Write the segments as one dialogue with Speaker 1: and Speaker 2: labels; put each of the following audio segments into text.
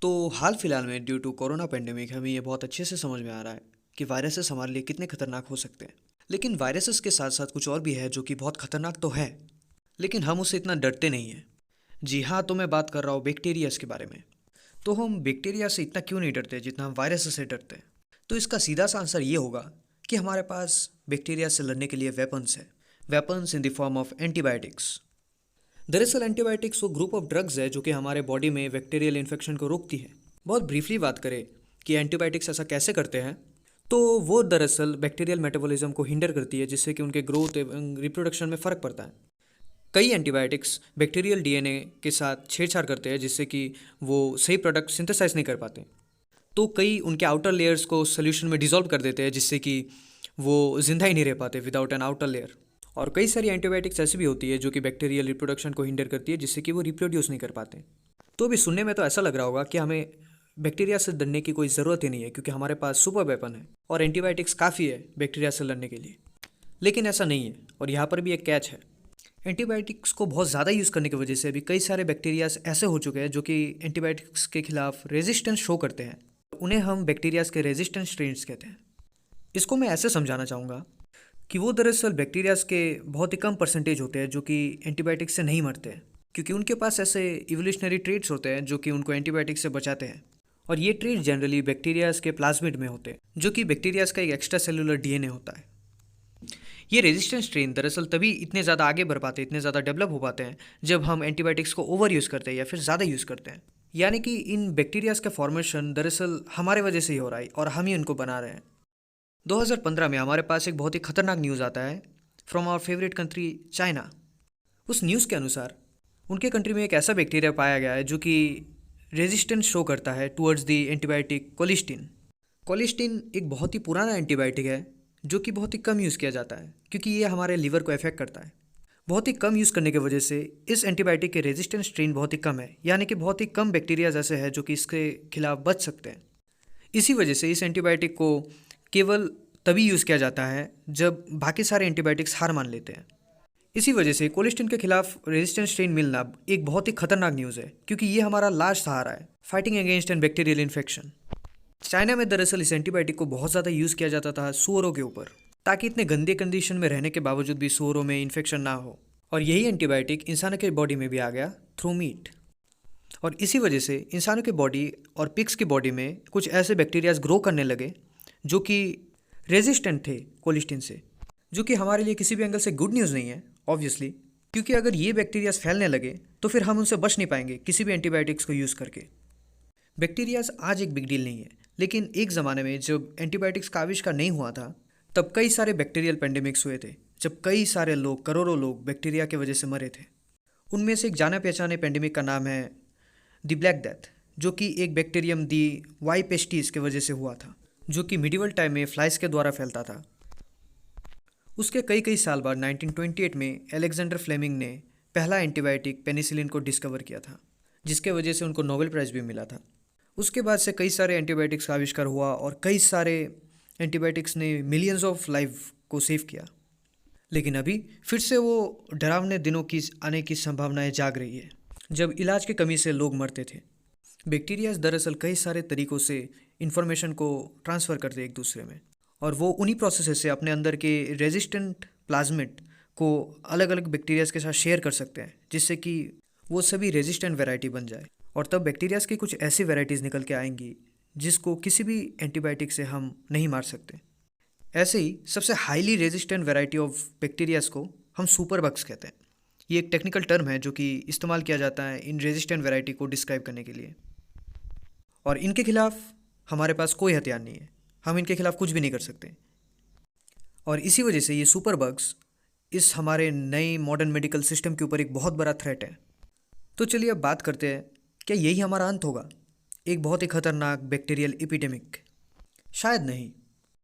Speaker 1: तो हाल फिलहाल में ड्यू टू कोरोना पेंडेमिक हमें ये बहुत अच्छे से समझ में आ रहा है कि वायरसेस हमारे लिए कितने खतरनाक हो सकते हैं। लेकिन वायरसेस के साथ साथ कुछ और भी है जो कि बहुत खतरनाक तो है, लेकिन हम उससे इतना डरते नहीं हैं। जी हाँ, तो मैं बात कर रहा हूँ बैक्टीरियाज के बारे में। तो हम बैक्टीरिया से इतना क्यों नहीं डरते जितना हम वायरस से डरते हैं? तो इसका सीधा सा आंसर ये होगा कि हमारे पास बैक्टीरिया से लड़ने के लिए वेपन्स है। Weapons in the form of antibiotics. दरअसल एंटीबायोटिक्स वो ग्रुप ऑफ ड्रग्स है जो कि हमारे बॉडी में बैक्टीरियल इन्फेक्शन को रोकती है। बहुत ब्रीफली बात करें कि एंटीबायोटिक्स ऐसा कैसे करते हैं, तो वो दरअसल बैक्टीरियल मेटाबॉलिज्म को हिंडर करती है, जिससे कि उनके ग्रोथ एवं रिप्रोडक्शन में फ़र्क पड़ता है। कई एंटीबायोटिक्स बैक्टीरियल डीएनए के साथ छेड़छाड़ करते हैं, जिससे कि वो सही प्रोडक्ट सिंथेसाइज नहीं कर पाते। तो कई उनके आउटर लेयर्स को सोल्यूशन में डिसॉल्व कर देते हैं, जिससे कि वो जिंदा ही नहीं रह पाते विदाउट एन आउटर लेयर। और कई सारी एंटीबायोटिक्स ऐसी भी होती है जो कि बैक्टीरियल रिप्रोडक्शन को हिंडर करती है, जिससे कि वो रिप्रोड्यूस नहीं कर पाते। तो अभी सुनने में तो ऐसा लग रहा होगा कि हमें बैक्टीरिया से लड़ने की कोई ज़रूरत ही नहीं है, क्योंकि हमारे पास सुपर वेपन है और एंटीबायोटिक्स काफ़ी है बैक्टीरिया से लड़ने के लिए। लेकिन ऐसा नहीं है, और यहाँ पर भी एक कैच है। एंटीबायोटिक्स को बहुत ज़्यादा यूज़ करने की वजह से अभी कई सारे बैक्टीरियाज ऐसे हो चुके हैं जो कि एंटीबायोटिक्स के खिलाफ रेजिस्टेंस शो करते हैं। उन्हें हम बैक्टीरियाज के रेजिस्टेंस स्ट्रेन्स कहते हैं। इसको मैं ऐसे समझाना चाहूँगा कि वो दरअसल बैक्टीरियाज के बहुत ही कम परसेंटेज होते हैं जो कि एंटीबायोटिक्स से नहीं मरते हैं, क्योंकि उनके पास ऐसे इवोल्यूशनरी ट्रेट्स होते हैं जो कि उनको एंटीबायोटिक्स से बचाते हैं। और ये ट्रेट्स जनरली बैक्टीरियाज के प्लाज्मिड में होते हैं, जो कि बैक्टीरियाज का एक एक्स्ट्रा सेलुलर डीएनए होता है। ये रेजिस्टेंस स्ट्रेन दरअसल तभी इतने ज़्यादा आगे बढ़ पाते हैं, इतने ज़्यादा डेवलप हो पाते हैं, जब हम एंटीबायोटिक्स को ओवर यूज़ करते हैं या फिर ज़्यादा यूज़ करते हैं। यानी कि इन बैक्टीरियाज का फॉर्मेशन दरअसल हमारे वजह से ही हो रहा है और हम ही उनको बना रहे हैं। 2015 में हमारे पास एक बहुत ही खतरनाक न्यूज़ आता है from our favourite country China. उस न्यूज़ के अनुसार उनके कंट्री में एक ऐसा बैक्टीरिया पाया गया है जो कि रेजिस्टेंस शो करता है towards the antibiotic colistin. Colistin एक बहुत ही पुराना एंटीबायोटिक है जो कि बहुत ही कम यूज़ किया जाता है, क्योंकि ये हमारे लीवर को इफेक्ट करता है। बहुत ही कम यूज़ करने की वजह से इस एंटीबायोटिक के रेजिस्टेंस स्ट्रेन बहुत ही कम है, यानी कि बहुत ही कम बैक्टीरियाज ऐसे हैं जो कि इसके खिलाफ बच सकते हैं। इसी वजह से इस एंटीबायोटिक को केवल तभी यूज़ किया जाता है जब बाकी सारे एंटीबायोटिक्स हार मान लेते हैं। इसी वजह से कोलिस्टिन के खिलाफ रेजिस्टेंस स्ट्रेन मिलना एक बहुत ही खतरनाक न्यूज़ है, क्योंकि ये हमारा लास्ट सहारा है fighting against an bacterial infection. China में दरअसल इस एंटीबायोटिक को बहुत ज़्यादा यूज़ किया जाता था सूअरों के ऊपर, ताकि इतने गंदे कंडीशन में रहने के बावजूद भी सूअरों में इन्फेक्शन ना हो। और यही एंटीबायोटिक इंसानों के बॉडी में भी आ गया थ्रू मीट। और इसी वजह से इंसानों के बॉडी और पिग्स की बॉडी में कुछ ऐसे बैक्टीरियाज ग्रो करने लगे जो कि रेजिस्टेंट थे कोलिस्टिन से, जो कि हमारे लिए किसी भी एंगल से गुड न्यूज़ नहीं है ऑब्वियसली, क्योंकि अगर ये बैक्टीरियाज फैलने लगे तो फिर हम उनसे बच नहीं पाएंगे किसी भी एंटीबायोटिक्स को यूज़ करके। बैक्टीरियाज आज एक बिग डील नहीं है, लेकिन एक ज़माने में जब एंटीबायोटिक्स का आविष्कार नहीं हुआ था तब कई सारे बैक्टीरियल पेंडेमिक्स हुए थे, जब कई सारे लोग, करोड़ों लोग बैक्टीरिया की वजह से मरे थे। उनमें से एक जाने पहचाने पेंडेमिक का नाम है द ब्लैक डेथ, जो कि एक बैक्टीरियम दी वाई पेस्टिस की वजह से हुआ था, जो कि मिडिवल टाइम में फ्लाइज के द्वारा फैलता था। उसके कई कई साल बाद 1928 में अलेक्जेंडर फ्लेमिंग ने पहला एंटीबायोटिक पेनिसिलिन को डिस्कवर किया था, जिसके वजह से उनको नोबेल प्राइज़ भी मिला था। उसके बाद से कई सारे एंटीबायोटिक्स का आविष्कार हुआ और कई सारे एंटीबायोटिक्स ने मिलियंस ऑफ लाइफ को सेव किया। लेकिन अभी फिर से वो डरावने दिनों की आने की संभावनाएं जाग रही है, जब इलाज की कमी से लोग मरते थे। बैक्टीरियाज दरअसल कई सारे तरीक़ों से इंफॉर्मेशन को ट्रांसफ़र करते एक दूसरे में, और वो उन्हीं प्रोसेस से अपने अंदर के रेजिस्टेंट प्लाज्मिड को अलग अलग बैक्टीरियाज के साथ शेयर कर सकते हैं, जिससे कि वो सभी रेजिस्टेंट वैरायटी बन जाए। और तब बैक्टीरियाज की कुछ ऐसी वैरायटीज़ निकल के आएंगी जिसको किसी भी एंटीबायोटिक से हम नहीं मार सकते। ऐसे ही सबसे highly resistant variety of bacterias को हम सुपर बग्स कहते हैं। ये एक टेक्निकल टर्म है जो कि इस्तेमाल किया जाता है इन रेजिस्टेंट वैरायटी को डिस्क्राइब करने के लिए। और इनके खिलाफ हमारे पास कोई हथियार नहीं है, हम इनके खिलाफ कुछ भी नहीं कर सकते। और इसी वजह से ये सुपर बग्स इस हमारे नए मॉडर्न मेडिकल सिस्टम के ऊपर एक बहुत बड़ा थ्रेट है। तो चलिए अब बात करते हैं, क्या यही हमारा अंत होगा, एक बहुत ही खतरनाक बैक्टीरियल एपिडेमिक? शायद नहीं।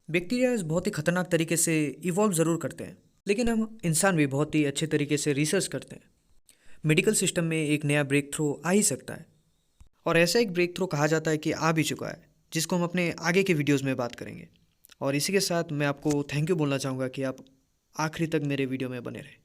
Speaker 1: बैक्टीरिया बहुत ही खतरनाक तरीके से इवॉल्व ज़रूर करते हैं, लेकिन हम इंसान भी बहुत ही अच्छे तरीके से रिसर्च करते हैं। मेडिकल सिस्टम में एक नया ब्रेक थ्रू आ ही सकता है, और ऐसा एक ब्रेक थ्रू कहा जाता है कि आ भी चुका है, जिसको हम अपने आगे के वीडियोज़ में बात करेंगे। और इसी के साथ मैं आपको थैंक यू बोलना चाहूँगा कि आप आखिरी तक मेरे वीडियो में बने रहे।